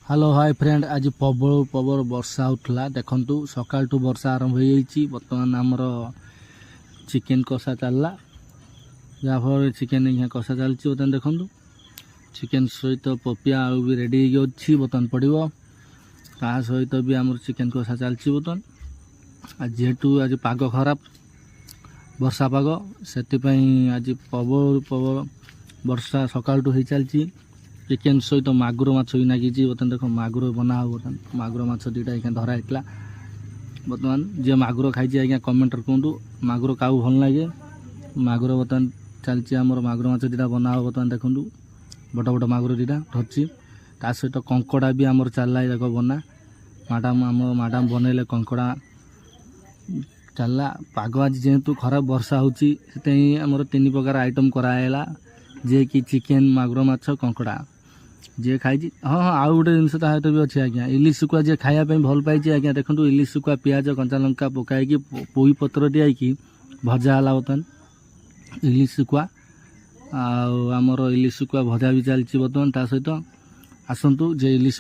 hello hi friend आज प्रबल प्रबल वर्षा होता देखु सका वर्षा आरंभ हो बर्तमान आमर चिकेन कषा चलला जहाँफल चिकेन यहाँ कषा चलती बर्तमान देखु चिकेन सहित पपिया आलू भी रेडी अच्छी बर्तमान पड़ो ता सहित भी आमर चिकेन कषा चलती बर्तमान जेहेतु आज पाग खराब वर्षा पाग से आज प्रबल प्रबल वर्षा सका हो चलती चिकेन सहित मागुर माछ भी नागी बर्तमान देख मागुर बना हो बर्तमान मागुर माछ दुईटा आज्ञा धरा होता बर्तमान जी मागुर खाई आज्ञा कमेंटर कहतु मागुर काऊ भल लगे मागुर बर्तमान चलती आमर मागुर माछ दुईटा बना हो बर्तमान देखु बड़ बड़ मागुर दुईटा धरची ता सहित कंकड़ा भी आमर चलला देख बना मैडम आम मैडम बनइले कंकड़ा चलला पाग आज जेहेतु खराब वर्षा होची आमर 3 प्रकार आइटम कराला जे कि चिकेन मागुर माछ कंकड़ा जे खाई हाँ हाँ आउ गोटे जिन सहित भी अच्छे आज्ञा इलिश शुखुआ जे खायापी भल पाई आज्ञा देखो इलिश शुखुआ पियाज कंचा लंका पकई पोई पत्र दिखाई भजा है बर्तमान इलिश शुखुआ आमर इलिश शुखुआ भजा भी चलती बर्तमान ता सहित आसतु जे इलिश